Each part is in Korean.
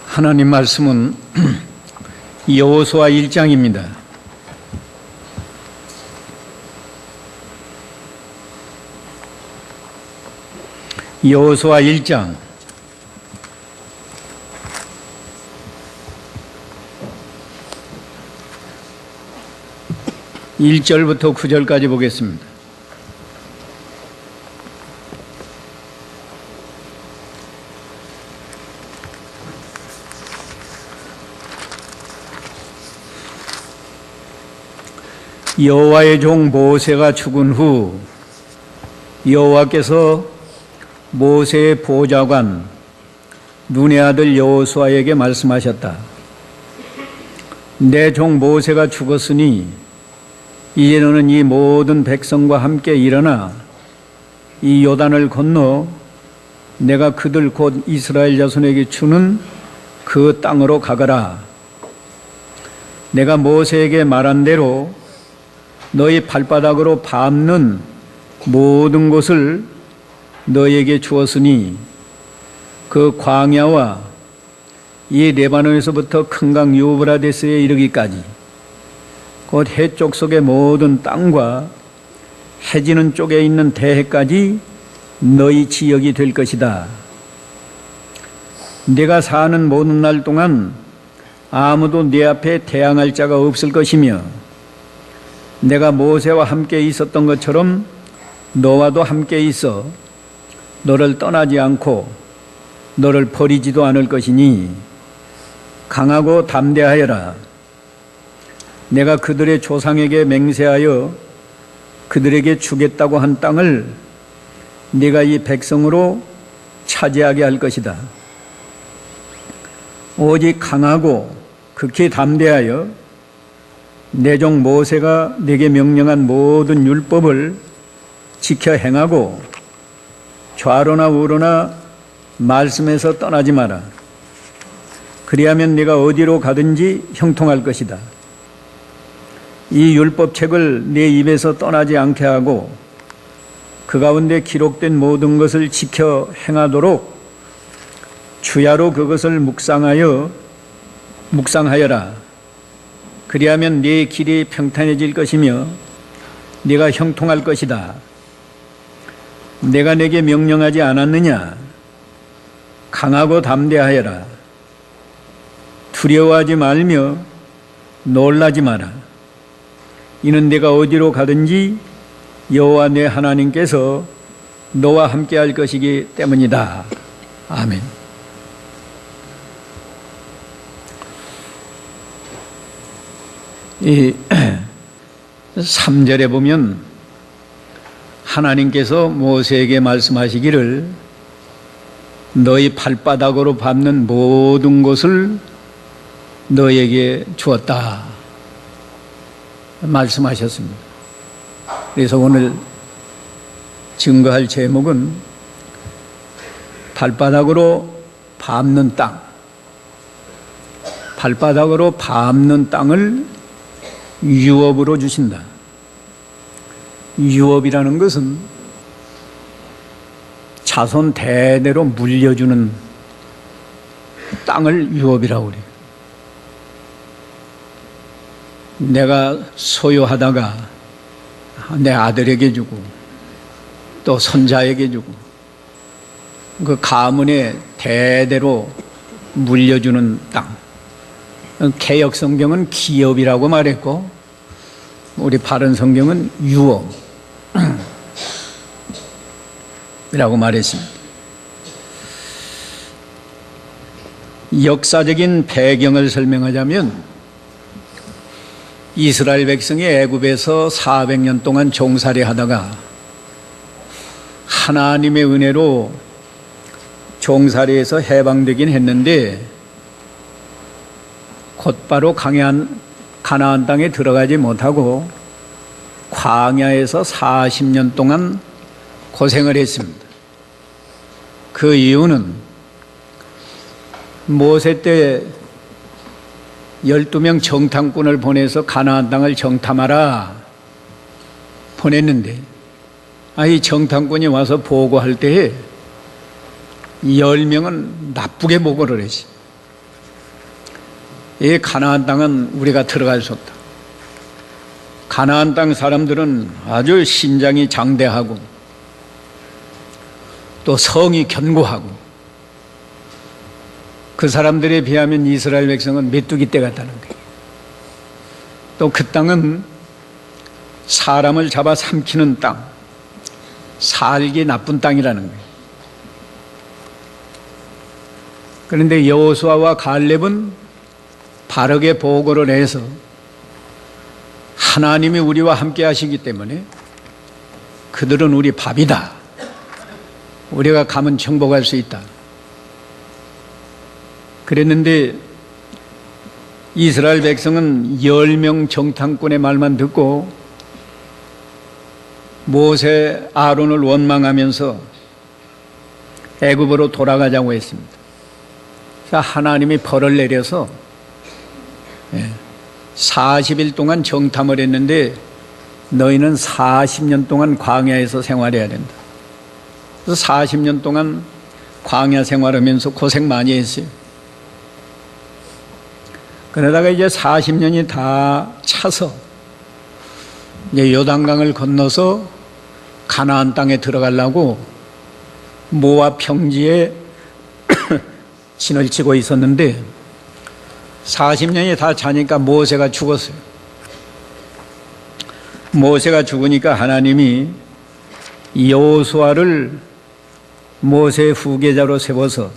하나님 말씀은 여호수아 1장입니다. 여호수아 1장 1절부터 9절까지 보겠습니다. 여호와의 종 모세가 죽은 후 여호와께서 모세의 보좌관 눈의 아들 여호수아에게 말씀하셨다. 내 종 모세가 죽었으니 이제 너는 이 모든 백성과 함께 일어나 이 요단을 건너 내가 그들 곧 이스라엘 자손에게 주는 그 땅으로 가거라. 내가 모세에게 말한 대로 너희 발바닥으로 밟는 모든 곳을 너희에게 주었으니 그 광야와 이 레바논에서부터 큰 강 유브라데스에 이르기까지 곧 해쪽 속의 모든 땅과 해지는 쪽에 있는 대해까지 너희 지역이 될 것이다. 네가 사는 모든 날 동안 아무도 네 앞에 대항할 자가 없을 것이며 내가 모세와 함께 있었던 것처럼 너와도 함께 있어 너를 떠나지 않고 너를 버리지도 않을 것이니 강하고 담대하여라. 내가 그들의 조상에게 맹세하여 그들에게 주겠다고 한 땅을 네가 이 백성으로 차지하게 할 것이다. 오직 강하고 극히 담대하여 내 종 모세가 네게 명령한 모든 율법을 지켜 행하고 좌로나 우로나 말씀에서 떠나지 마라. 그리하면 네가 어디로 가든지 형통할 것이다. 이 율법책을 네 입에서 떠나지 않게 하고 그 가운데 기록된 모든 것을 지켜 행하도록 주야로 그것을 묵상하여라. 그리하면 네 길이 평탄해질 것이며 네가 형통할 것이다. 내가 네게 명령하지 않았느냐? 강하고 담대하여라. 두려워하지 말며 놀라지 마라. 이는 네가 어디로 가든지 여호와 네 하나님께서 너와 함께할 것이기 때문이다. 아멘. 이 3절에 보면 하나님께서 모세에게 말씀하시기를 너희 발바닥으로 밟는 모든 곳을 너희에게 주었다 말씀하셨습니다. 그래서 오늘 증거할 제목은 발바닥으로 밟는 땅. 발바닥으로 밟는 땅을 유업으로 주신다. 유업이라는 것은 자손 대대로 물려주는 땅을 유업이라고 그래요. 내가 소유하다가 내 아들에게 주고 또 손자에게 주고 그 가문에 대대로 물려주는 땅. 개역 성경은 기업이라고 말했고 우리 바른 성경은 유업이라고 말했습니다. 역사적인 배경을 설명하자면 이스라엘 백성이 애굽에서 400년 동안 종살이 하다가 하나님의 은혜로 종살이에서 해방되긴 했는데 곧바로 가나안 땅에 들어가지 못하고 광야에서 40년 동안 고생을 했습니다. 그 이유는 모세 때 12명 정탐꾼을 보내서 가나안 땅을 정탐하라 보냈는데 이 정탐꾼이 와서 보고할 때에 10명은 나쁘게 보고를 했지. 이 가나안 땅은 우리가 들어갈 수 없다. 가나안 땅 사람들은 아주 신장이 장대하고 또 성이 견고하고 그 사람들에 비하면 이스라엘 백성은 메뚜기 떼 같다는 거예요. 또 그 땅은 사람을 잡아 삼키는 땅, 살기 나쁜 땅이라는 거예요. 그런데 여호수아와 갈렙은 바르게 보고를 해서 하나님이 우리와 함께 하시기 때문에 그들은 우리 밥이다. 우리가 가면 정복할 수 있다. 그랬는데 이스라엘 백성은 10명 정탐꾼의 말만 듣고 모세, 아론을 원망하면서 애굽으로 돌아가자고 했습니다. 하나님이 벌을 내려서 40일 동안 정탐을 했는데 너희는 40년 동안 광야에서 생활해야 된다. 그래서 40년 동안 광야 생활하면서 고생 많이 했어요. 그러다가 이제 40년이 다 차서 이제 요단강을 건너서 가나안 땅에 들어가려고 모압 평지에 진을 치고 있었는데 40년이 다 차니까 모세가 죽었어요. 모세가 죽으니까 하나님이 여호수아를 모세의 후계자로 세워서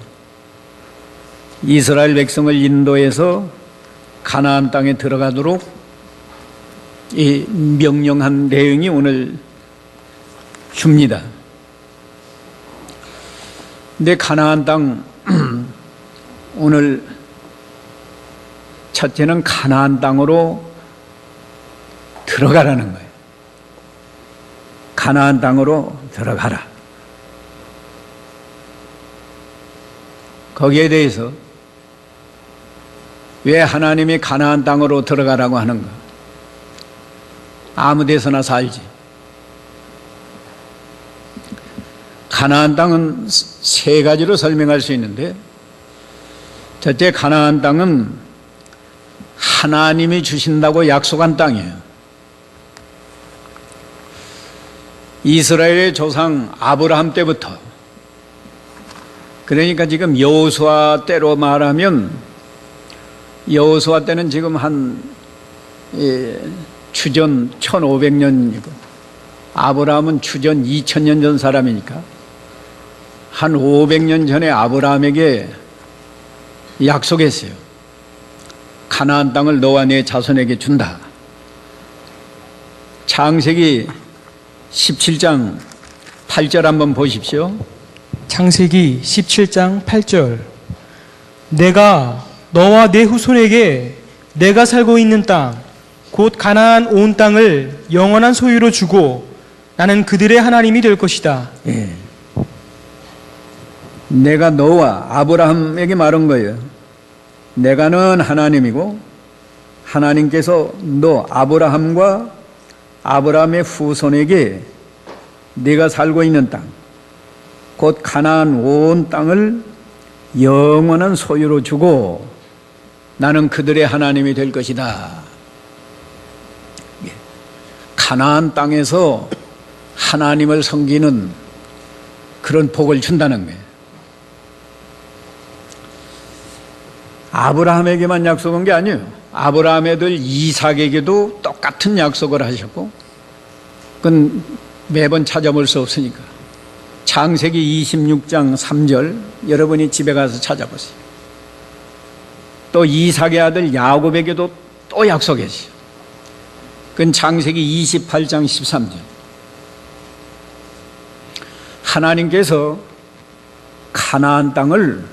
이스라엘 백성을 인도해서 가나안 땅에 들어가도록 이 명령한 내용이 오늘 줍니다. 근데 가나안 땅 오늘 첫째는 가나안 땅으로 들어가라는 거예요. 가나안 땅으로 들어가라. 거기에 대해서 왜 하나님이 가나안 땅으로 들어가라고 하는가? 아무 데서나 살지. 가나안 땅은 세 가지로 설명할 수 있는데, 첫째, 가나안 땅은 하나님이 주신다고 약속한 땅이에요. 이스라엘의 조상 아브라함 때부터, 그러니까 지금 여호수아 때로 말하면 여호수아 때는 지금 한 주전 1500년이고 아브라함은 주전 2000년 전 사람이니까 한 500년 전에 아브라함에게 약속했어요. 가나안 땅을 너와 네 자손에게 준다. 창세기 17장 8절 한번 보십시오. 창세기 17장 8절. 내가 너와 내 후손에게 내가 살고 있는 땅, 곧 가나안 온 땅을 영원한 소유로 주고 나는 그들의 하나님이 될 것이다. 예. 내가 너와 아브라함에게 말한 거예요. 내가는 하나님이고 하나님께서 너 아브라함과 아브라함의 후손에게 네가 살고 있는 땅, 곧 가나안 온 땅을 영원한 소유로 주고 나는 그들의 하나님이 될 것이다. 가나안 땅에서 하나님을 섬기는 그런 복을 준다는 거예요. 아브라함에게만 약속한 게 아니에요. 아브라함의 아들 이삭에게도 똑같은 약속을 하셨고, 그건 매번 찾아볼 수 없으니까. 창세기 26장 3절 여러분이 집에 가서 찾아보세요. 또 이삭의 아들 야곱에게도 또 약속했어요. 그건 창세기 28장 13절. 하나님께서 가나안 땅을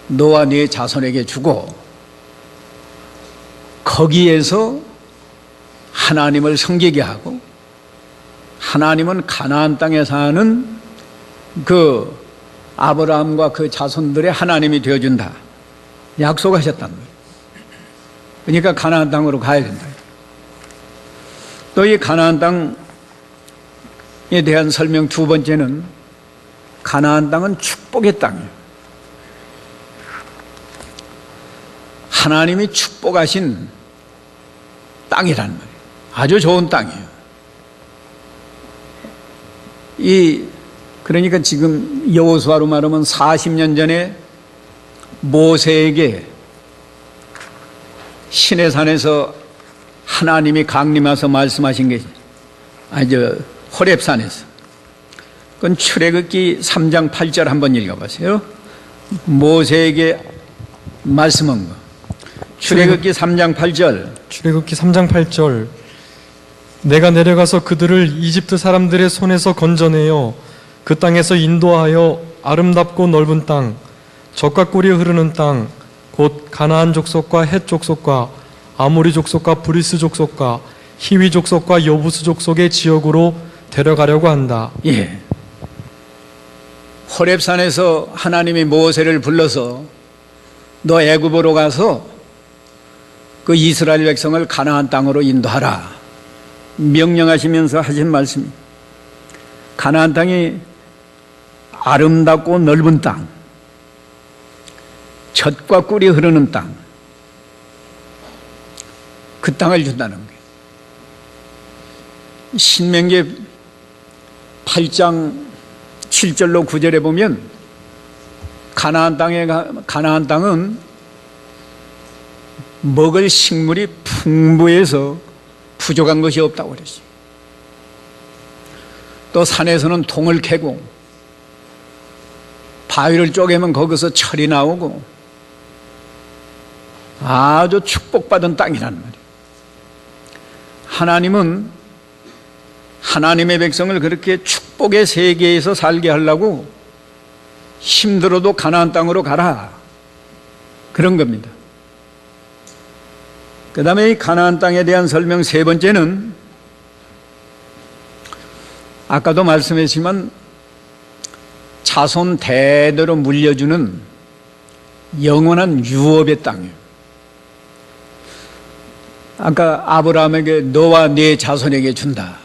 너와 네 자손에게 주고 거기에서 하나님을 섬기게 하고 하나님은 가나안 땅에 사는 그 아브라함과 그 자손들의 하나님이 되어준다. 약속하셨단 말이에요. 그러니까 가나안 땅으로 가야 된다. 또 이 가나안 땅에 대한 설명 두 번째는 가나안 땅은 축복의 땅이에요. 하나님이 축복하신 땅이란 말이에요. 아주 좋은 땅이에요. 그러니까 지금 여호수아로 말하면 40년 전에 모세에게 시내산에서 하나님이 강림하셔서 말씀하신 게 호렙산에서. 그건 출애굽기 3장 8절 한번 읽어보세요. 모세에게 말씀한 거. 출애굽기 3장 8절. 출애굽기 3장 8절. 내가 내려가서 그들을 이집트 사람들의 손에서 건져내어 그 땅에서 인도하여 아름답고 넓은 땅, 젖과 꿀이 흐르는 땅, 곧 가나안 족속과 헷 족속과 아모리 족속과 브리스 족속과 히위 족속과 여부스 족속의 지역으로 데려가려고 한다. 예. 호렙산에서 하나님이 모세를 불러서 너 애굽으로 가서 그 이스라엘 백성을 가나안 땅으로 인도하라 명령하시면서 하신 말씀이, 가나안 땅이 아름답고 넓은 땅, 젖과 꿀이 흐르는 땅, 그 땅을 준다는 거예요. 신명기 8장 7절로 9절에 보면 가나안 땅은 먹을 식물이 풍부해서 부족한 것이 없다고 그랬어요. 또 산에서는 동을 캐고 바위를 쪼개면 거기서 철이 나오고 아주 축복받은 땅이란 말이에요. 하나님은 하나님의 백성을 그렇게 축복의 세계에서 살게 하려고 힘들어도 가나안 땅으로 가라, 그런 겁니다. 그 다음에 이 가나안 땅에 대한 설명 세 번째는 아까도 말씀했지만 자손 대대로 물려주는 영원한 유업의 땅이에요. 아까 아브라함에게 너와 네 자손에게 준다.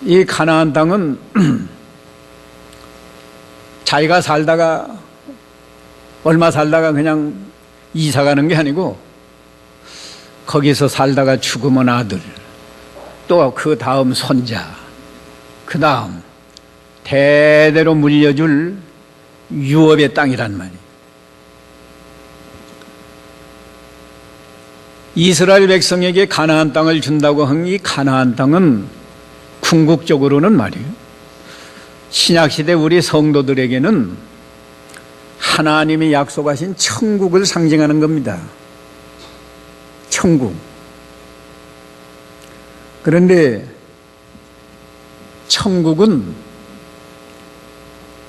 이 가나안 땅은 자기가 살다가 얼마 살다가 그냥 이사 가는 게 아니고 거기서 살다가 죽으면 아들, 또 그 다음 손자, 그 다음 대대로 물려줄 유업의 땅이란 말이에요. 이스라엘 백성에게 가나안 땅을 준다고 한 이 가나안 땅은 궁극적으로는 말이에요, 신약시대 우리 성도들에게는 하나님이 약속하신 천국을 상징하는 겁니다. 천국. 그런데 천국은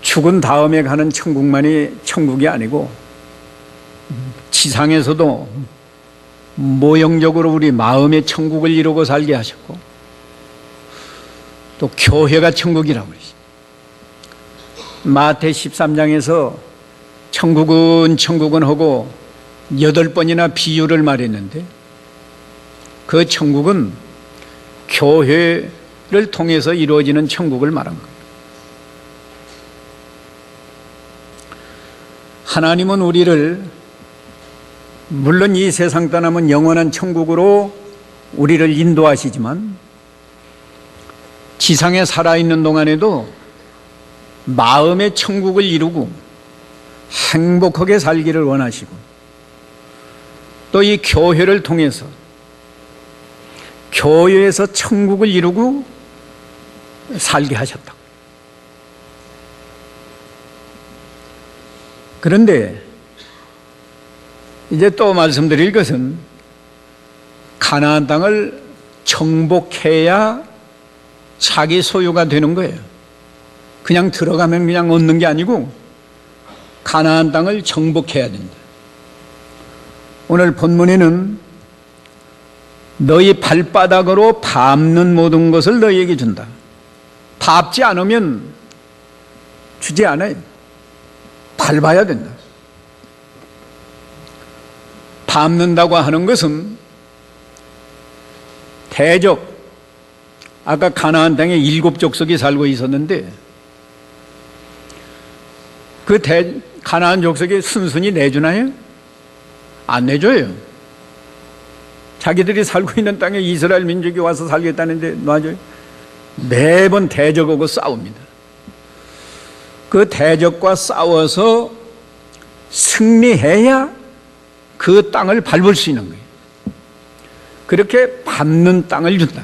죽은 다음에 가는 천국만이 천국이 아니고 지상에서도 모형적으로 우리 마음의 천국을 이루고 살게 하셨고 또 교회가 천국이라고 그러죠. 마태 13장에서 천국은 하고 8번이나 비유를 말했는데 그 천국은 교회를 통해서 이루어지는 천국을 말한 겁니다. 하나님은 우리를 물론 이 세상 떠나면 영원한 천국으로 우리를 인도하시지만 지상에 살아있는 동안에도 마음의 천국을 이루고 행복하게 살기를 원하시고 또 이 교회를 통해서 교회에서 천국을 이루고 살게 하셨다. 그런데 이제 또 말씀드릴 것은 가나안 땅을 정복해야 자기 소유가 되는 거예요. 그냥 들어가면 그냥 얻는 게 아니고 가나안 땅을 정복해야 된다. 오늘 본문에는 너희 발바닥으로 밟는 모든 것을 너희에게 준다. 밟지 않으면 주지 않아요. 밟아야 된다. 밟는다고 하는 것은 대적, 아까 가나안 땅에 7족속이 살고 있었는데 그 가나안 족속이 순순히 내주나요? 안 내줘요. 자기들이 살고 있는 땅에 이스라엘 민족이 와서 살겠다는데 놔줘요? 매번 대적하고 싸웁니다. 그 대적과 싸워서 승리해야 그 땅을 밟을 수 있는 거예요. 그렇게 밟는 땅을 준다.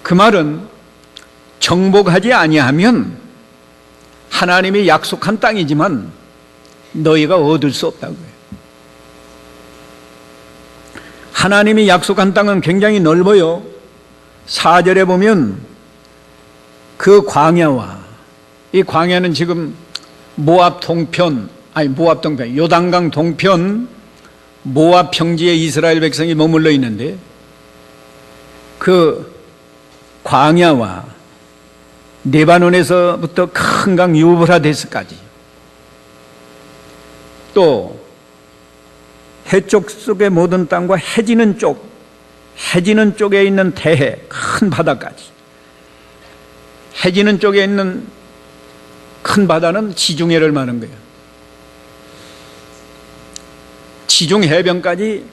그 말은 정복하지 아니하면 하나님이 약속한 땅이지만 너희가 얻을 수 없다고요. 하나님이 약속한 땅은 굉장히 넓어요. 4절에 보면 그 광야와, 이 광야는 지금 모압 동편, 요단강 동편 모압 평지에 이스라엘 백성이 머물러 있는데 그 광야와 레바논에서부터 큰 강 유브라데스까지, 또 해쪽 속의 모든 땅과 해지는 쪽에 있는 대해 큰 바다까지. 해지는 쪽에 있는 큰 바다는 지중해를 말하는 거예요. 지중 해변까지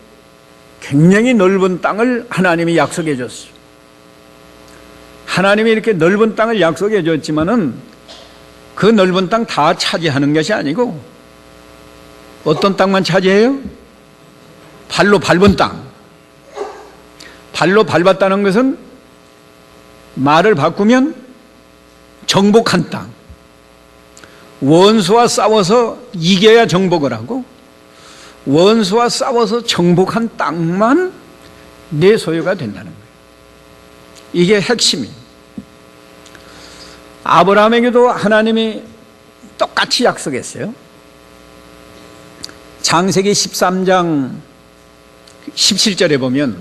굉장히 넓은 땅을 하나님이 약속해 줬어요. 하나님이 이렇게 넓은 땅을 약속해 줬지만은 그 넓은 땅 다 차지하는 것이 아니고 어떤 땅만 차지해요? 발로 밟은 땅. 발로 밟았다는 것은 말을 바꾸면 정복한 땅. 원수와 싸워서 이겨야 정복을 하고 원수와 싸워서 정복한 땅만 내 소유가 된다는 거예요. 이게 핵심이에요. 아브라함에게도 하나님이 똑같이 약속했어요. 창세기 13장 17절에 보면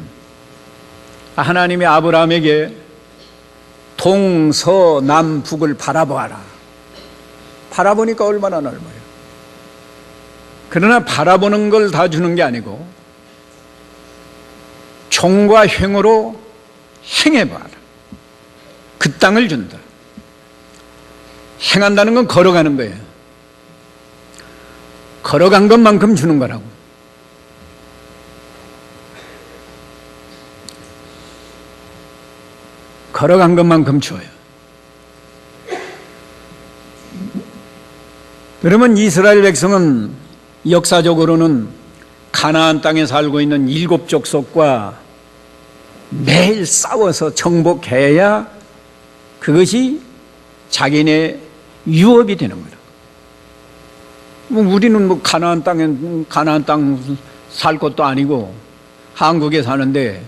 하나님이 아브라함에게 동서남북을 바라보아라. 바라보니까 얼마나 넓어요. 그러나 바라보는 걸 다 주는 게 아니고 종과 횡으로 행해봐라. 그 땅을 준다. 행한다는 건 걸어가는 거예요. 걸어간 것만큼 주는 거라고. 걸어간 것만큼 줘요. 그러면 이스라엘 백성은 역사적으로는 가나안 땅에 살고 있는 7 족속과 매일 싸워서 정복해야 그것이 자기네 유업이 되는 거라. 우리는 가나안 땅 살 것도 아니고 한국에 사는데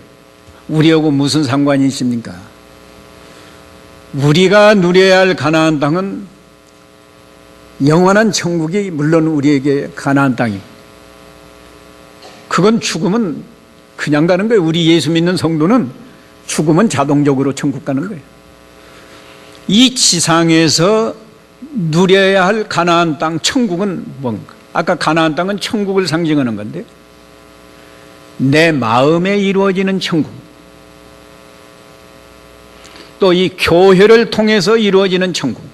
우리하고 무슨 상관이 있습니까? 우리가 누려야 할 가나안 땅은 영원한 천국이 물론 우리에게 가나안 땅이고, 그건 죽으면 그냥 가는 거예요. 우리 예수 믿는 성도는 죽으면 자동적으로 천국 가는 거예요. 이 지상에서 누려야 할 가나안 땅, 천국은 뭔가? 아까 가나안 땅은 천국을 상징하는 건데, 내 마음에 이루어지는 천국, 또 이 교회를 통해서 이루어지는 천국.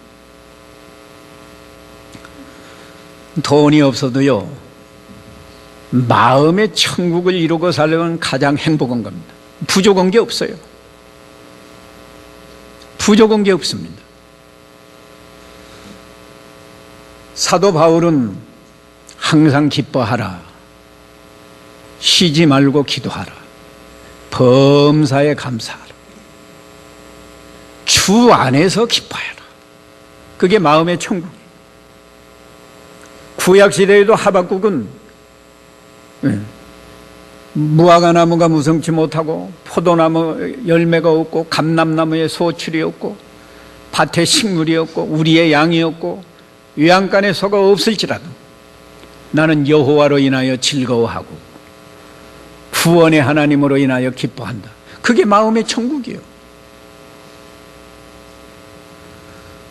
돈이 없어도요, 마음의 천국을 이루고 살려면 가장 행복한 겁니다. 부족한 게 없어요. 부족한 게 없습니다. 사도 바울은 항상 기뻐하라, 쉬지 말고 기도하라, 범사에 감사하라, 주 안에서 기뻐하라. 그게 마음의 천국이에요. 구약시대에도 하박국은 무화과 나무가 무성치 못하고 포도나무 열매가 없고 감람나무에 소출이 없고 밭에 식물이 없고 우리의 양이 없고 외양간에 소가 없을지라도 나는 여호와로 인하여 즐거워하고 구원의 하나님으로 인하여 기뻐한다. 그게 마음의 천국이에요.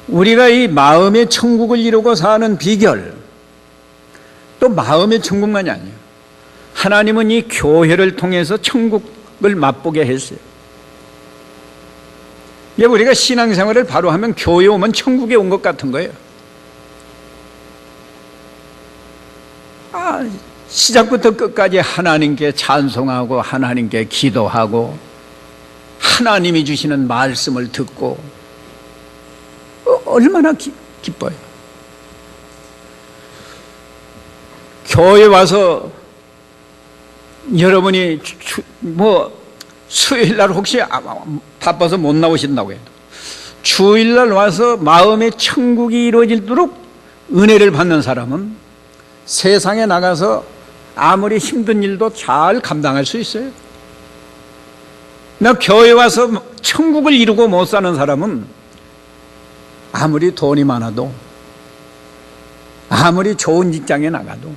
우리가 이 마음의 천국을 이루고 사는 비결, 또 마음의 천국만이 아니에요. 하나님은 이 교회를 통해서 천국을 맛보게 했어요. 우리가 신앙생활을 바로 하면 교회 오면 천국에 온 것 같은 거예요. 시작부터 끝까지 하나님께 찬송하고 하나님께 기도하고 하나님이 주시는 말씀을 듣고 얼마나 기뻐요. 교회 와서 여러분이 수요일날 혹시 바빠서 못 나오신다고 해도 주일날 와서 마음의 천국이 이루어지도록 은혜를 받는 사람은 세상에 나가서 아무리 힘든 일도 잘 감당할 수 있어요. 나 교회 와서 천국을 이루고 못 사는 사람은 아무리 돈이 많아도 아무리 좋은 직장에 나가도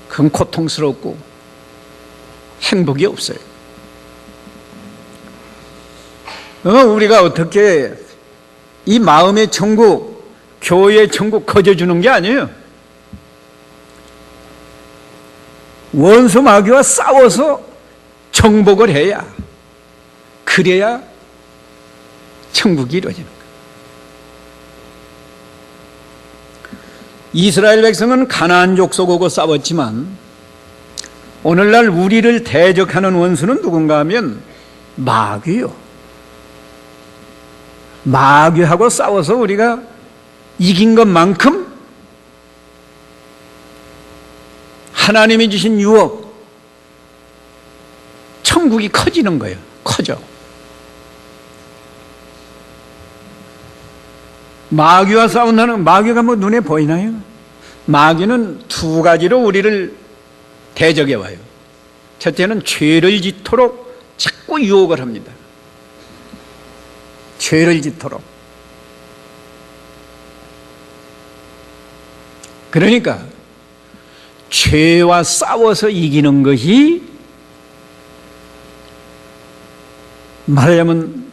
그건 고통스럽고 행복이 없어요. 우리가 어떻게 이 마음의 천국, 교회의 천국 거저주는 게 아니에요. 원수 마귀와 싸워서 정복을 해야, 그래야 천국이 이루어지는 거예요. 이스라엘 백성은 가나안 족속하고 싸웠지만 오늘날 우리를 대적하는 원수는 누군가 하면 마귀요. 마귀하고 싸워서 우리가 이긴 것만큼 하나님이 주신 유업, 천국이 커지는 거예요. 커져. 마귀와 싸운다는, 마귀가 뭐 눈에 보이나요? 마귀는 두 가지로 우리를 대적해 와요. 첫째는 죄를 짓도록 자꾸 유혹을 합니다. 죄를 짓도록. 그러니까 죄와 싸워서 이기는 것이 말하자면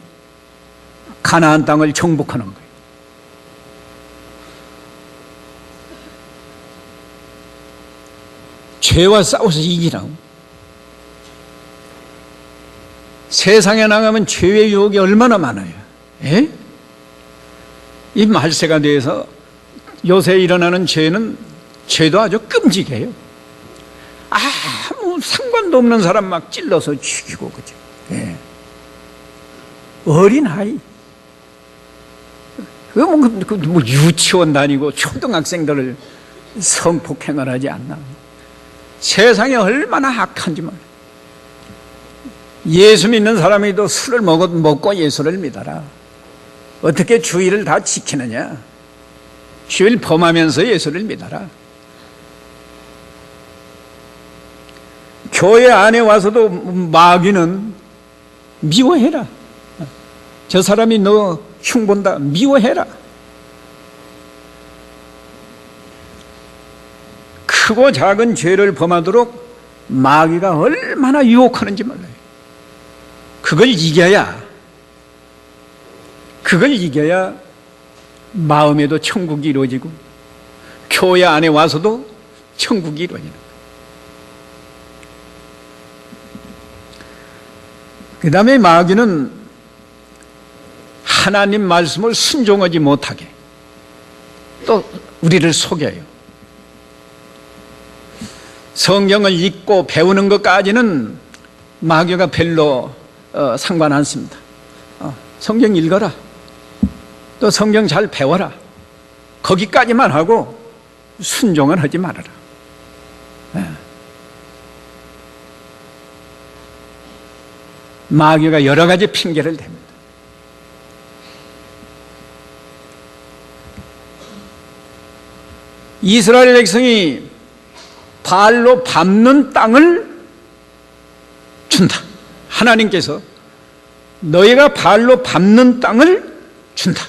가나안 땅을 정복하는 거예요. 죄와 싸워서 이기라고. 세상에 나가면 죄의 유혹이 얼마나 많아요. 예? 이 말세가 돼서 요새 일어나는 죄도 아주 끔찍해요. 아무 상관도 없는 사람 막 찔러서 죽이고, 그죠? 예. 어린아이. 뭐 유치원 다니고 초등학생들을 성폭행을 하지 않나. 세상에 얼마나 악한지 말이야. 예수 믿는 사람이도 술을 먹고 예수를 믿어라. 어떻게 주의를 다 지키느냐? 주의를 범하면서 예수를 믿어라. 교회 안에 와서도 마귀는 미워해라. 저 사람이 너 흉본다. 미워해라. 크고 작은 죄를 범하도록 마귀가 얼마나 유혹하는지 몰라요. 그걸 이겨야 마음에도 천국이 이루어지고 교회 안에 와서도 천국이 이루어지는 거예요. 그 다음에 마귀는 하나님 말씀을 순종하지 못하게 또 우리를 속여요. 성경을 읽고 배우는 것까지는 마귀가 별로 상관 않습니다. 성경 읽어라. 또 성경 잘 배워라. 거기까지만 하고 순종은 하지 말아라. 마귀가 여러 가지 핑계를 댑니다. 이스라엘 백성이 발로 밟는 땅을 준다. 하나님께서 너희가 발로 밟는 땅을 준다.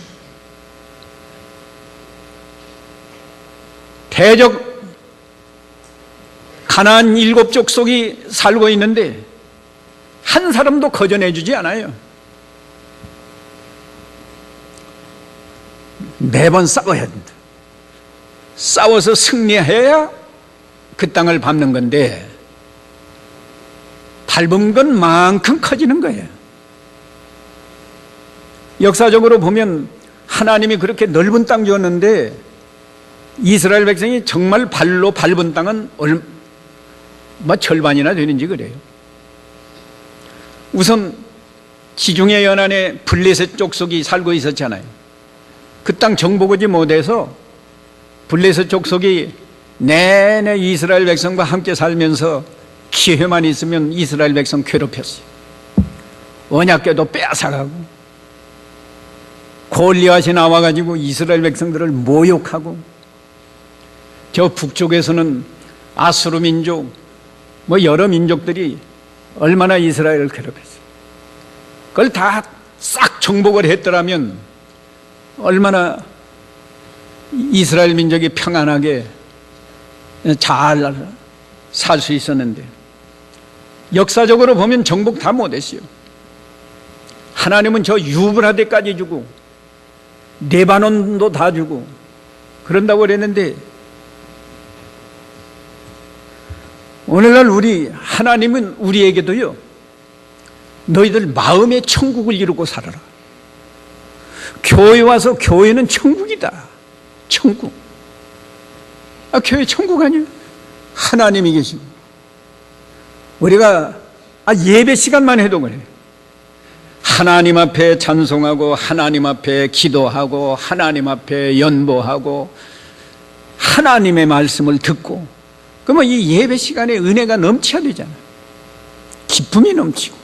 대적 가나안 7 족속이 살고 있는데 한 사람도 거절해 주지 않아요. 매번 싸워야 된다. 싸워서 승리해야 그 땅을 밟는 건데 밟은 것만큼 커지는 거예요. 역사적으로 보면 하나님이 그렇게 넓은 땅 주었는데 이스라엘 백성이 정말 발로 밟은 땅은 절반이나 되는지 그래요. 우선 지중해 연안에 블레셋 족속이 살고 있었잖아요. 그 땅 정복하지 못해서 블레셋 족속이 내내 이스라엘 백성과 함께 살면서 기회만 있으면 이스라엘 백성 괴롭혔어요. 언약궤도 빼앗아가고 골리앗이 나와가지고 이스라엘 백성들을 모욕하고, 저 북쪽에서는 아수르 민족, 여러 민족들이 얼마나 이스라엘을 괴롭혔어요. 그걸 다 싹 정복을 했더라면 얼마나 이스라엘 민족이 평안하게 잘 살 수 있었는데, 역사적으로 보면 정복 다 못했어요. 하나님은 저 유브라데까지 주고 레바논도 다 주고 그런다고 그랬는데, 오늘날 하나님은 우리에게도요, 너희들 마음의 천국을 이루고 살아라. 교회 와서 교회는 천국이다. 천국. 교회 천국 아니에요? 하나님이 계시고. 우리가 예배 시간만 해도 그래요. 하나님 앞에 찬송하고, 하나님 앞에 기도하고, 하나님 앞에 연보하고, 하나님의 말씀을 듣고, 그러면 이 예배 시간에 은혜가 넘쳐야 되잖아요. 기쁨이 넘치고.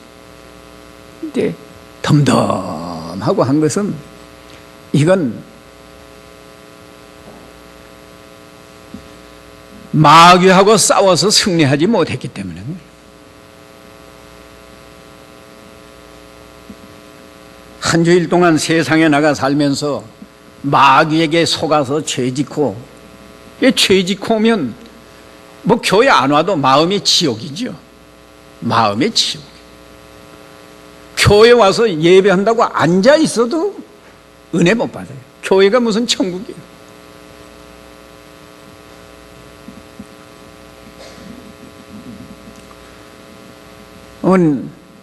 근데 덤덤하고 한 것은, 이건 마귀하고 싸워서 승리하지 못했기 때문에. 한 주일 동안 세상에 나가 살면서 마귀에게 속아서 죄짓고, 죄짓고 오면 교회 안 와도 마음의 지옥이죠. 마음의 지옥. 교회 와서 예배한다고 앉아 있어도 은혜 못 받아요. 교회가 무슨 천국이에요.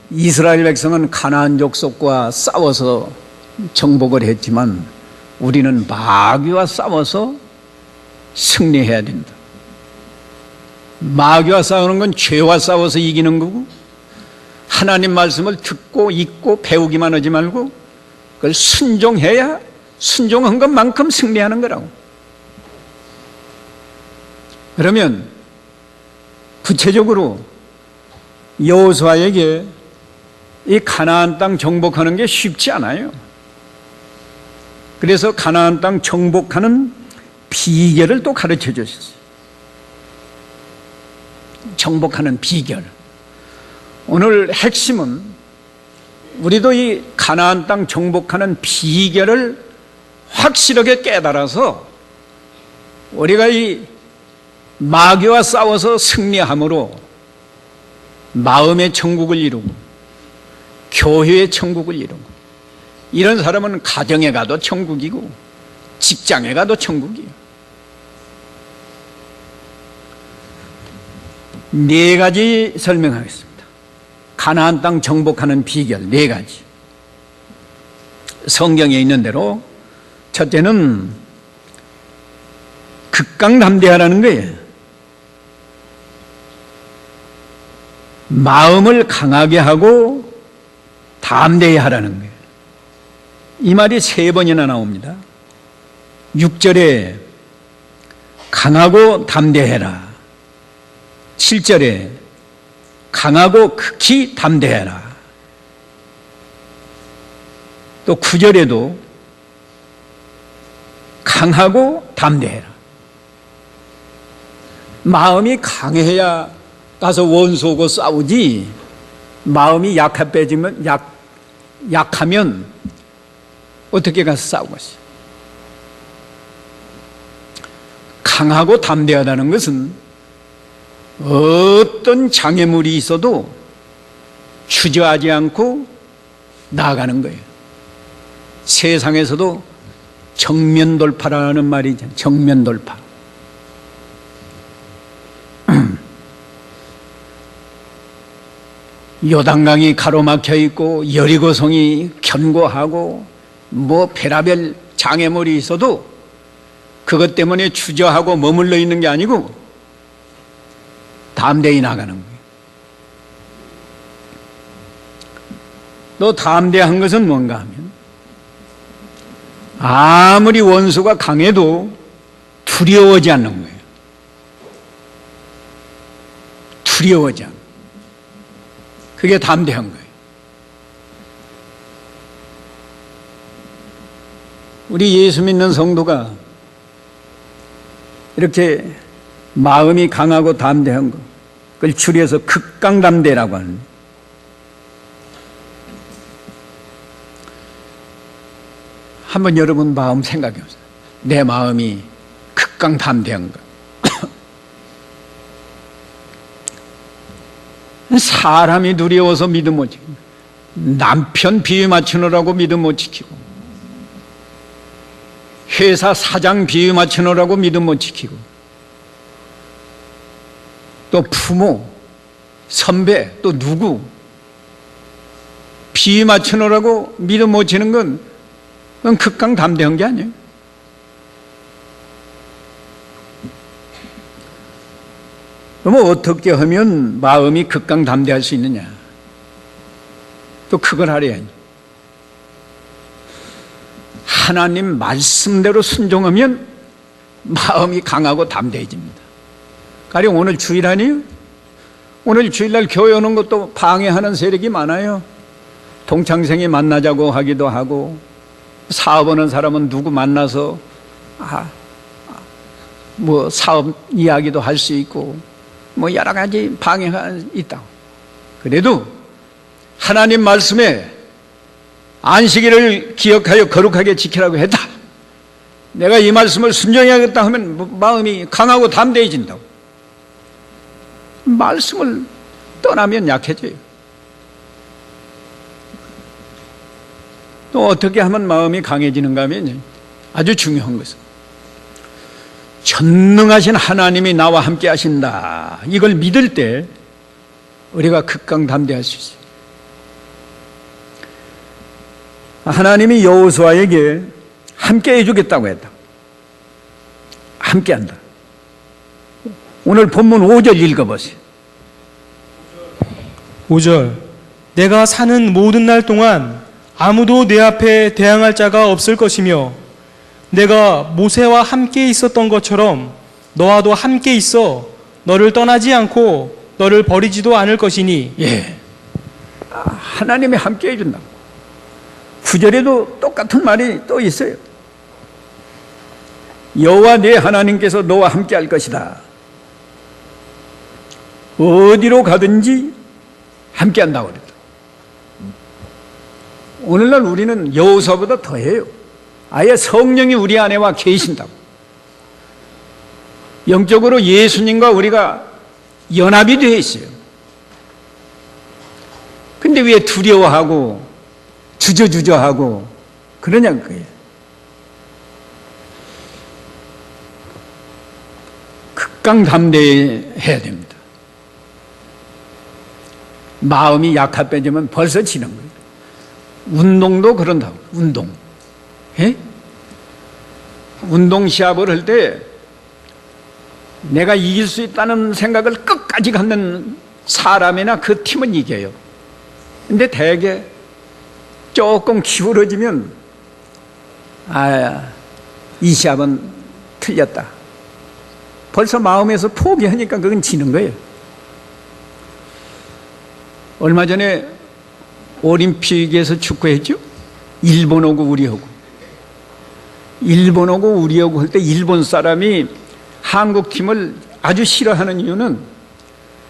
이스라엘 백성은 가나안 족속과 싸워서 정복을 했지만, 우리는 마귀와 싸워서 승리해야 된다. 마귀와 싸우는 건 죄와 싸워서 이기는 거고, 하나님 말씀을 듣고 읽고 배우기만 하지 말고 그걸 순종해야 순종한 것만큼 승리하는 거라고. 그러면 구체적으로 여호수아에게 이 가나안 땅 정복하는 게 쉽지 않아요. 그래서 가나안 땅 정복하는 비결을 또 가르쳐 주셨어요. 정복하는 비결. 오늘 핵심은, 우리도 이 가나안 땅 정복하는 비결을 확실하게 깨달아서 우리가 이 마귀와 싸워서 승리함으로 마음의 천국을 이루고 교회의 천국을 이루고, 이런 사람은 가정에 가도 천국이고 직장에 가도 천국이에요. 네 가지 설명하겠습니다. 가나안 땅 정복하는 비결 네 가지. 성경에 있는 대로 첫째는 극강담대하라는 거예요. 마음을 강하게 하고 담대히 하라는 거예요. 이 말이 3번이나 나옵니다. 6절에 강하고 담대해라. 7절에 강하고 극히 담대해라. 또 9절에도 강하고 담대해라. 마음이 강해야 가서 원수하고 싸우지, 마음이 약하면 어떻게 가서 싸우겠어요? 강하고 담대하다는 것은 어떤 장애물이 있어도 주저하지 않고 나아가는 거예요. 세상에서도 정면 돌파라는 말이 있잖아요. 정면 돌파. 요단강이 가로막혀 있고 여리고성이 견고하고 별하별 장애물이 있어도 그것 때문에 주저하고 머물러 있는 게 아니고 담대히 나가는 거예요. 또 담대한 것은 뭔가 하면 아무리 원수가 강해도 두려워하지 않는 거예요. 두려워하지 않는 거예요. 그게 담대한 거예요. 우리 예수 믿는 성도가 이렇게 마음이 강하고 담대한 것, 그걸 줄여서 극강담대라고 하는 거예요. 한번 여러분 마음 생각해 보세요. 내 마음이 극강담대한 것. 사람이 두려워서 믿음 못 지키고, 남편 비위 맞추느라고 믿음 못 지키고, 회사 사장 비위 맞추느라고 믿음 못 지키고, 또 부모, 선배, 또 누구 비위 맞추느라고 믿음 못 지는 건 그건 극강담대한 게 아니에요. 그러면 어떻게 하면 마음이 극강담대할 수 있느냐? 또 그걸 하려야죠. 하나님 말씀대로 순종하면 마음이 강하고 담대해집니다. 가령 오늘 주일 아니에요? 오늘 주일날 교회 오는 것도 방해하는 세력이 많아요. 동창생이 만나자고 하기도 하고, 사업하는 사람은 누구 만나서 뭐 사업 이야기도 할 수 있고, 뭐 여러 가지 방해가 있다고. 그래도 하나님 말씀에 안식일을 기억하여 거룩하게 지키라고 했다. 내가 이 말씀을 순종해야겠다 하면 마음이 강하고 담대해진다고. 말씀을 떠나면 약해져요. 또 어떻게 하면 마음이 강해지는가 하면 아주 중요한 것은 전능하신 하나님이 나와 함께 하신다. 이걸 믿을 때 우리가 극강담대할 수 있어요. 하나님이 여호수아에게 함께 해주겠다고 했다. 함께 한다. 오늘 본문 5절 읽어보세요. 5절. 내가 사는 모든 날 동안 아무도 내 앞에 대항할 자가 없을 것이며 내가 모세와 함께 있었던 것처럼 너와도 함께 있어 너를 떠나지 않고 너를 버리지도 않을 것이니. 예, 하나님이 함께 해준다. 9절에도 똑같은 말이 또 있어요. 여호와 네 하나님께서 너와 함께 할 것이다. 어디로 가든지 함께 한다고 그랬다. 오늘날 우리는 여호수아보다 더해요. 아예 성령이 우리 안에 와 계신다고. 영적으로 예수님과 우리가 연합이 되어 있어요. 근데 왜 두려워하고 주저주저하고 그러냐는 거예요. 극강담대해야 됩니다. 마음이 약합해지면 벌써 지는 거예요. 운동도 그런다고. 운동. 예? 운동 시합을 할 때 내가 이길 수 있다는 생각을 끝까지 갖는 사람이나 그 팀은 이겨요. 근데 대개 조금 기울어지면 이 시합은 틀렸다. 벌써 마음에서 포기하니까 그건 지는 거예요. 얼마 전에 올림픽에서 축구했죠? 일본하고 우리하고. 일본하고 우리하고 할 때 일본 사람이 한국 팀을 아주 싫어하는 이유는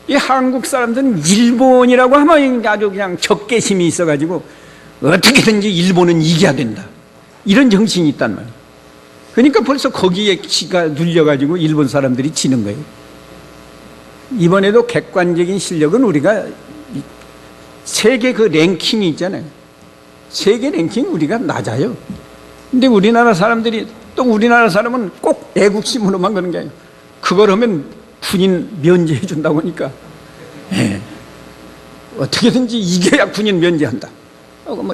이 한국 사람들은 일본이라고 하면 아주 그냥 적개심이 있어가지고 어떻게든지 일본은 이겨야 된다. 이런 정신이 있단 말이에요. 그러니까 벌써 거기에 기가 눌려가지고 일본 사람들이 지는 거예요. 이번에도 객관적인 실력은 우리가 세계 그 랭킹이 있잖아요. 세계 랭킹 우리가 낮아요. 근데 우리나라 사람들이 또 우리나라 사람은 꼭 애국심으로만 그런 게 아니에요. 그걸 하면 군인 면제해 준다고 하니까 어떻게든지 이겨야 군인 면제한다. 뭐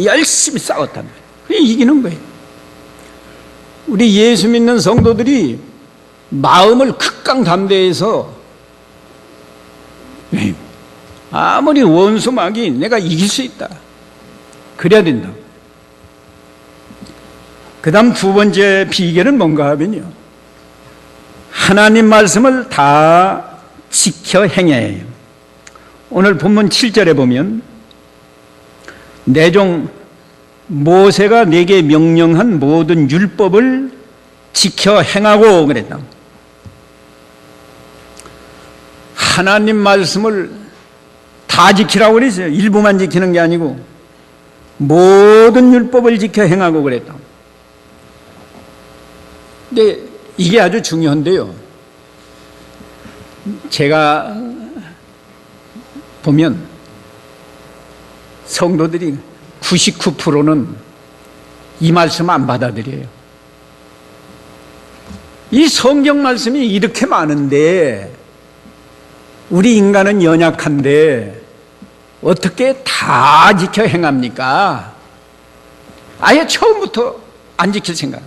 열심히 싸웠단 말이에요. 그게 이기는 거예요. 우리 예수 믿는 성도들이 마음을 극강담대해서 아무리 원수막이 내가 이길 수 있다. 그래야 된다. 그 다음 두 번째 비결은 뭔가 하면요, 하나님 말씀을 다 지켜 행해야 해요. 오늘 본문 7절에 보면 내 종 모세가 내게 명령한 모든 율법을 지켜 행하고 그랬다. 하나님 말씀을 다 지키라고 그랬어요. 일부만 지키는 게 아니고 모든 율법을 지켜 행하고 그랬다. 근데 이게 아주 중요한데요, 제가 보면 성도들이 99%는 이 말씀 안 받아들여요. 이 성경 말씀이 이렇게 많은데 우리 인간은 연약한데 어떻게 다 지켜 행합니까? 아예 처음부터 안 지킬 생각,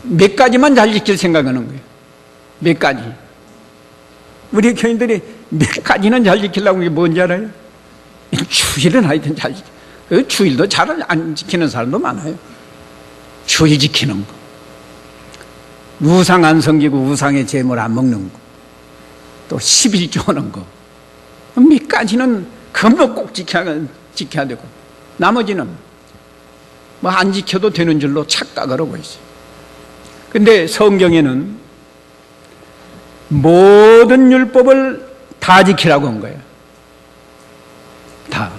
몇 가지만 잘 지킬 생각하는 거예요. 몇 가지. 우리 교인들이 몇 가지는 잘 지키려고 이게 뭔지 알아요? 주일은 하여튼 잘 지켜. 주일도 잘 안 지키는 사람도 많아요. 주일 지키는 거, 우상 안 섬기고 우상의 제물 안 먹는 거, 또 11조 하는 거, 몇 가지는 그것만 꼭 지켜야 되고 나머지는 뭐 안 지켜도 되는 줄로 착각을 하고 있어요. 근데 성경에는 모든 율법을 다 지키라고 한 거예요. 다.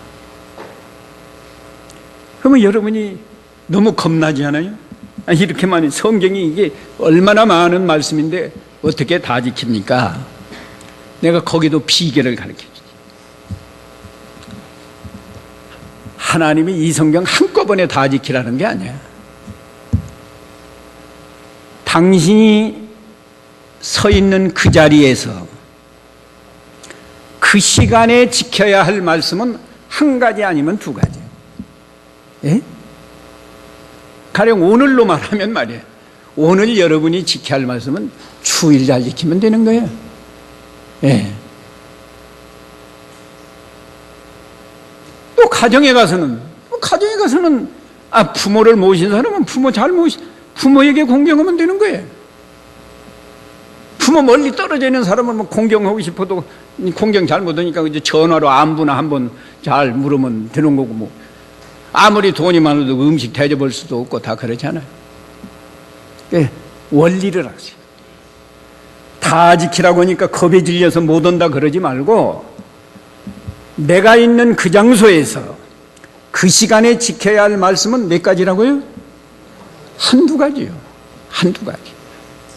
그러면 여러분이 너무 겁나지 않아요? 이렇게 많은 성경이 이게 얼마나 많은 말씀인데 어떻게 다 지킵니까? 내가 거기도 비결을 가르쳐 주지. 하나님이 이 성경 한꺼번에 다 지키라는 게 아니야. 당신이 서 있는 그 자리에서 그 시간에 지켜야 할 말씀은 한 가지 아니면 두 가지. 예? 가령 오늘로 말하면 말이에요, 오늘 여러분이 지켜야 할 말씀은 주일 잘 지키면 되는 거예요. 예. 또 가정에 가서는 부모를 모신 사람은 부모에게 공경하면 되는 거예요. 부모 멀리 떨어져 있는 사람은 뭐 공경하고 싶어도 공경 잘 못하니까 이제 전화로 안부나 한번 잘 물으면 되는 거고, 뭐 아무리 돈이 많아도 음식 대접할 수도 없고 다 그러잖아요. 예, 원리를 하세요. 다 지키라고 하니까 겁에 질려서 못 온다 그러지 말고, 내가 있는 그 장소에서 그 시간에 지켜야 할 말씀은 몇 가지라고요? 한두 가지요. 한두 가지.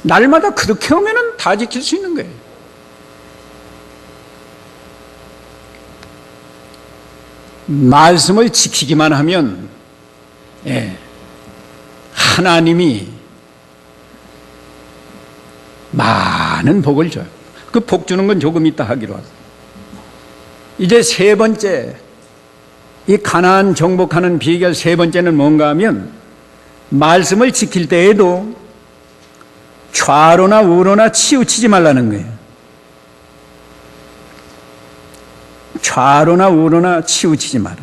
날마다 그렇게 하면은 다 지킬 수 있는 거예요. 말씀을 지키기만 하면, 예, 하나님이 많은 복을 줘요. 그 복 주는 건 조금 이따 하기로 하고. 이제 세 번째, 이 가나안 정복하는 비결 세 번째는 뭔가 하면, 말씀을 지킬 때에도 좌로나 우로나 치우치지 말라는 거예요. 좌로나 우로나 치우치지 마라.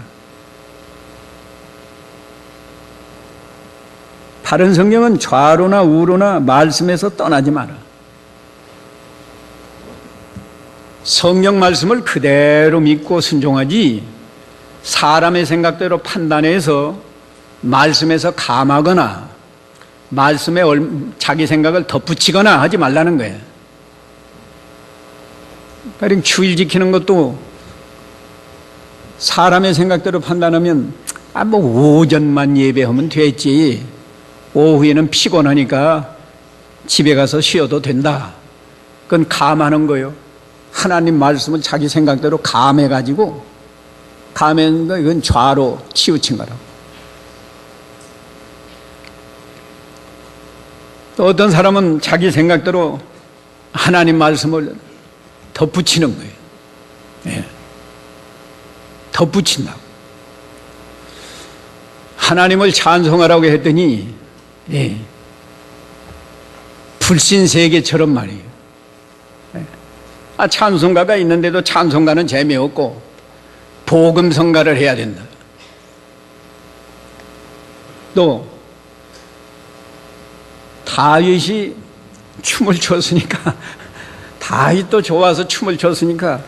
다른 성경은 좌로나 우로나 말씀에서 떠나지 마라. 성경 말씀을 그대로 믿고 순종하지, 사람의 생각대로 판단해서 말씀에서 감하거나 말씀에 자기 생각을 덧붙이거나 하지 말라는 거예요. 가령 주일 지키는 것도 사람의 생각대로 판단하면 뭐 오전만 예배하면 됐지, 오후에는 피곤하니까 집에 가서 쉬어도 된다. 그건 감하는 거예요. 하나님 말씀을 자기 생각대로 감해가지고, 감해는 거, 이건 좌로 치우친 거라고. 또 어떤 사람은 자기 생각대로 하나님 말씀을 덧붙이는 거예요. 예. 덧붙인다고. 하나님을 찬송하라고 했더니, 예, 불신세계처럼 말이에요. 찬송가가 있는데도 찬송가는 재미없고 복음성가를 해야 된다. 또 다윗이 춤을 췄으니까 다윗도 좋아서 춤을 췄으니까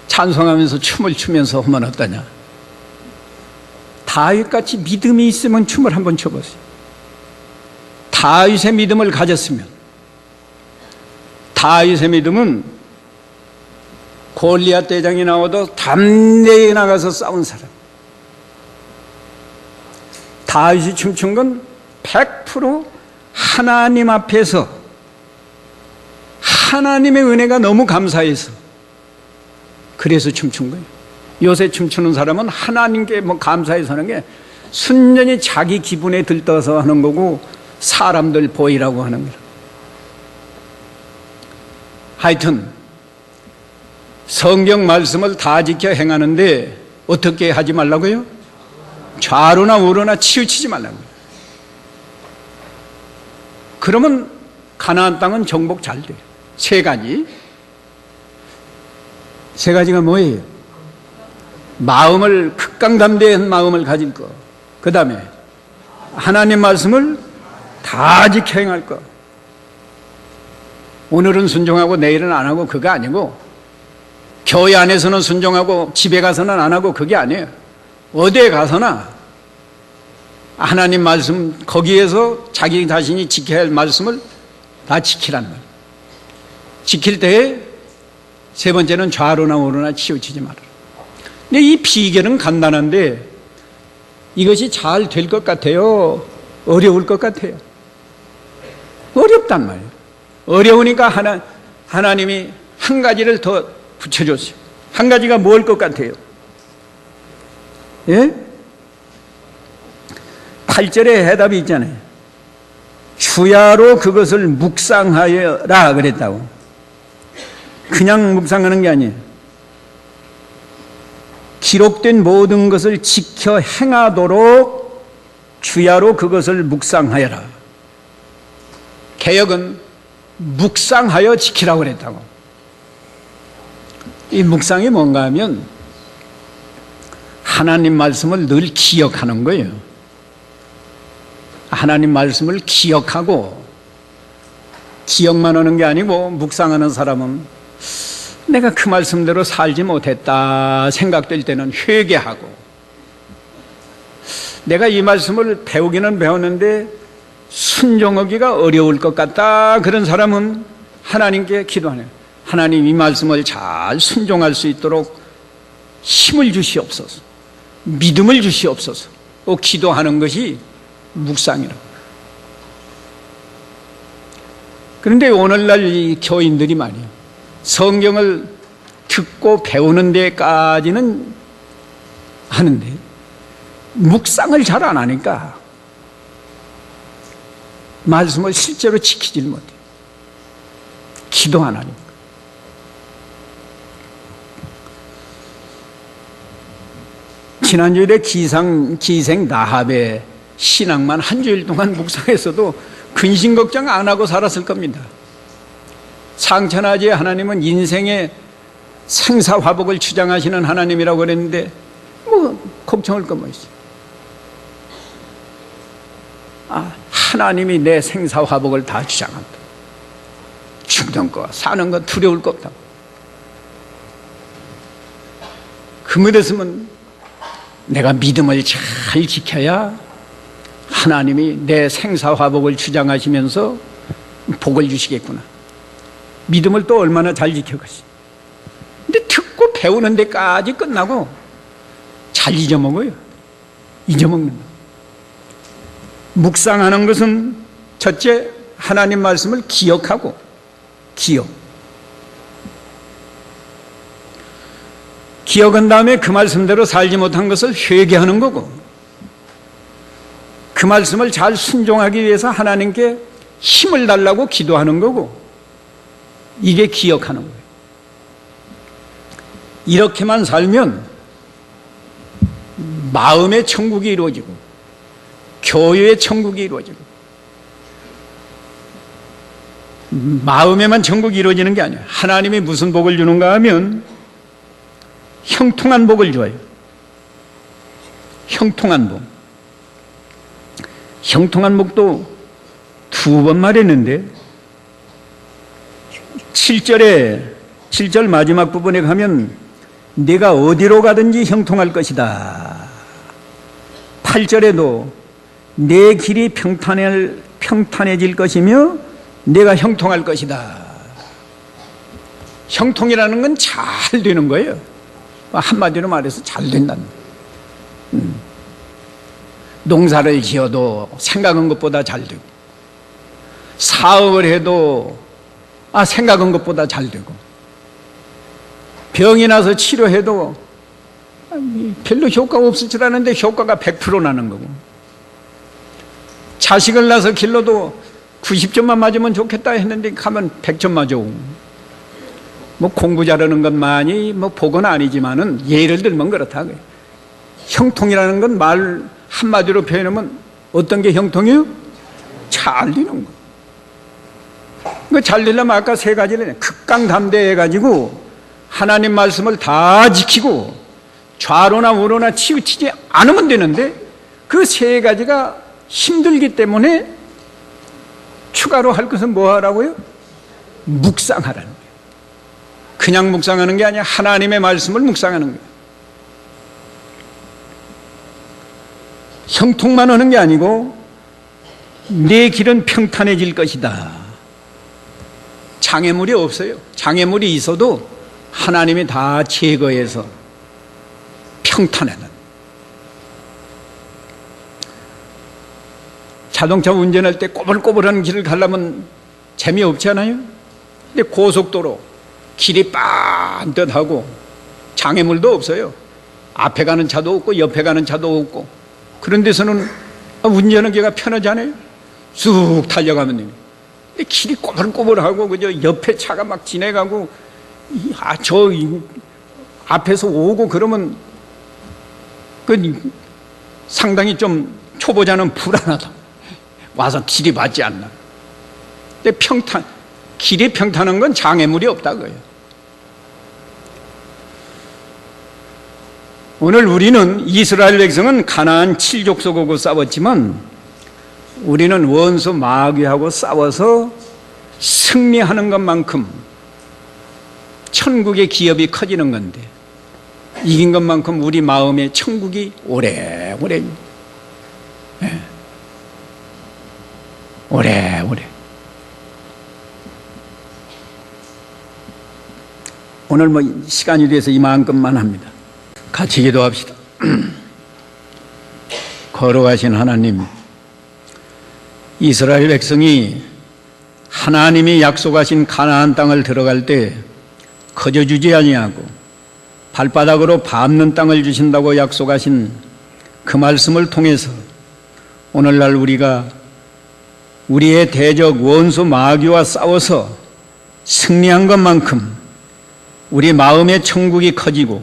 찬송하면서 춤을 추면서 하면 어떠냐. 다윗같이 믿음이 있으면 춤을 한번 춰보세요. 다윗의 믿음을 가졌으면, 다윗의 믿음은 골리앗 대장이 나와도 담대히 나가서 싸운 사람. 다윗이 춤춘 건 100% 하나님 앞에서 하나님의 은혜가 너무 감사해서 그래서 춤춘 거예요. 요새 춤추는 사람은 하나님께 감사해서 하는 게 순전히 자기 기분에 들떠서 하는 거고 사람들 보이라고 하는 거예요. 하여튼 성경 말씀을 다 지켜 행하는데 어떻게 하지 말라고요? 좌로나 우로나 치우치지 말라고요. 그러면 가나안 땅은 정복 잘 돼요. 세 가지가 뭐예요? 마음을 극강담대한 마음을 가질 것, 그 다음에 하나님 말씀을 다 지켜 행할 것. 오늘은 순종하고 내일은 안 하고 그거 아니고, 교회 안에서는 순종하고 집에 가서는 안 하고 그게 아니에요. 어디에 가서나 하나님 말씀, 거기에서 자기 자신이 지켜야 할 말씀을 다 지키란 말이에요. 지킬 때에 세 번째는 좌로나 우로나 치우치지 말아라. 근데 이 비결은 간단한데 이것이 잘 될 것 같아요? 어려울 것 같아요? 어렵단 말이에요. 어려우니까 하나님이 한 가지를 더 붙여줬어요. 한 가지가 뭘 것 같아요? 예? 8절에 해답이 있잖아요. 주야로 그것을 묵상하여라 그랬다고. 그냥 묵상하는 게 아니에요. 기록된 모든 것을 지켜 행하도록 주야로 그것을 묵상하여라. 개역은 묵상하여 지키라고 그랬다고. 이 묵상이 뭔가 하면 하나님 말씀을 늘 기억하는 거예요. 하나님 말씀을 기억하고, 기억만 하는 게 아니고 묵상하는 사람은 내가 그 말씀대로 살지 못했다 생각될 때는 회개하고, 내가 이 말씀을 배우기는 배웠는데 순종하기가 어려울 것 같다 그런 사람은 하나님께 기도하네요. 하나님, 이 말씀을 잘 순종할 수 있도록 힘을 주시옵소서, 믿음을 주시옵소서. 기도하는 것이 묵상이라고. 그런데 오늘날 이 교인들이 말이에요, 성경을 듣고 배우는 데까지는 하는데 묵상을 잘 안 하니까 말씀을 실제로 지키질 못해요. 기도 안 하니까. 지난주일에 기생 나합의 신앙만 한 주일 동안 묵상했어도 근심 걱정 안 하고 살았을 겁니다. 상천하지의 하나님은 인생의 생사화복을 주장하시는 하나님이라고 그랬는데 걱정할 거 뭐 있어요. 하나님이 내 생사화복을 다 주장한다. 죽는 거 사는 거 두려울 거 없다고. 그물에서는 내가 믿음을 잘 지켜야 하나님이 내 생사화복을 주장하시면서 복을 주시겠구나. 믿음을 또 얼마나 잘 지켜가시. 근데 듣고 배우는 데까지 끝나고 잘 잊어먹어요. 잊어먹는다. 묵상하는 것은 첫째, 하나님 말씀을 기억하고, 기억한 다음에 그 말씀대로 살지 못한 것을 회개하는 거고, 그 말씀을 잘 순종하기 위해서 하나님께 힘을 달라고 기도하는 거고, 이게 기억하는 거예요. 이렇게만 살면 마음의 천국이 이루어지고 교회의 천국이 이루어지고 마음에만 천국이 이루어지는 게 아니에요. 하나님이 무슨 복을 주는가 하면 형통한 복을 줘요. 형통한 복. 형통한 복도 두 번 말했는데 7절 마지막 부분에 가면 내가 어디로 가든지 형통할 것이다. 8절에도 내 길이 평탄해질 것이며 내가 형통할 것이다. 형통이라는 건 잘 되는 거예요. 한마디로 말해서 잘 된다는 거예요. 농사를 지어도 생각한 것보다 잘 되고, 사업을 해도 생각한 것보다 잘 되고, 병이 나서 치료해도 별로 효과가 없을 줄 아는데 효과가 100% 나는 거고, 자식을 낳아서 길러도 90점만 맞으면 좋겠다 했는데 가면 100점 맞아오고, 공부 잘하는 것만이 복은 아니지만은 예를 들면 그렇다. 형통이라는 건 말 한마디로 표현하면 어떤 게 형통이요? 잘 되는 거. 잘 되려면 아까 세 가지를 극강담대해가지고 하나님 말씀을 다 지키고 좌로나 우로나 치우치지 않으면 되는데, 그 세 가지가 힘들기 때문에 추가로 할 것은 뭐 하라고요? 묵상하라는 거예요. 그냥 묵상하는 게 아니라 하나님의 말씀을 묵상하는 거예요. 형통만 하는 게 아니고 내 길은 평탄해질 것이다. 장애물이 없어요. 장애물이 있어도 하나님이 다 제거해서 평탄하는. 자동차 운전할 때 꼬불꼬불한 길을 가려면 재미없지 않아요? 근데 고속도로 길이 빤듯하고 장애물도 없어요. 앞에 가는 차도 없고 옆에 가는 차도 없고, 그런 데서는 운전하기가 편하지 않아요? 쑥 달려가면 됩니다. 근데 길이 꼬불꼬불하고 그저 옆에 차가 막 지나가고 저 앞에서 오고 그러면 상당히 좀 초보자는 불안하다. 와서 길이 맞지 않나. 근데 길이 평탄한 건 장애물이 없다고요. 오늘 우리는 이스라엘 백성은 가나안 7족속하고 싸웠지만 우리는 원수 마귀하고 싸워서 승리하는 것만큼 천국의 기업이 커지는 건데, 이긴 것만큼 우리 마음의 천국이 오래오래 오래오래. 오늘 시간이 돼서 이만큼만 합니다. 같이 기도합시다. 걸어가신 하나님, 이스라엘 백성이 하나님이 약속하신 가나안 땅을 들어갈 때 거저주지 아니하고 발바닥으로 밟는 땅을 주신다고 약속하신 그 말씀을 통해서 오늘날 우리가 우리의 대적 원수 마귀와 싸워서 승리한 것만큼 우리 마음의 천국이 커지고,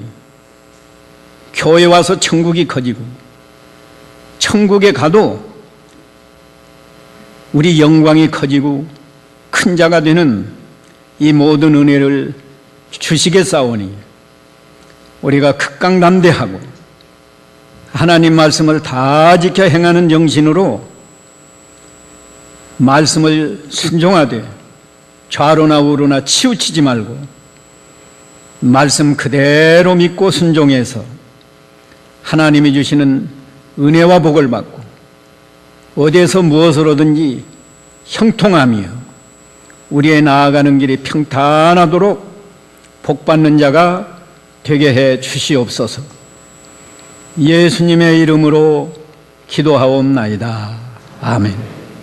교회 와서 천국이 커지고, 천국에 가도 우리 영광이 커지고 큰 자가 되는 이 모든 은혜를 주시겠사오니, 우리가 극강담대하고 하나님 말씀을 다 지켜 행하는 정신으로 말씀을 순종하되 좌로나 우로나 치우치지 말고 말씀 그대로 믿고 순종해서 하나님이 주시는 은혜와 복을 받고 어디에서 무엇으로든지 형통하며 우리의 나아가는 길이 평탄하도록 복받는 자가 되게 해 주시옵소서. 예수님의 이름으로 기도하옵나이다. 아멘.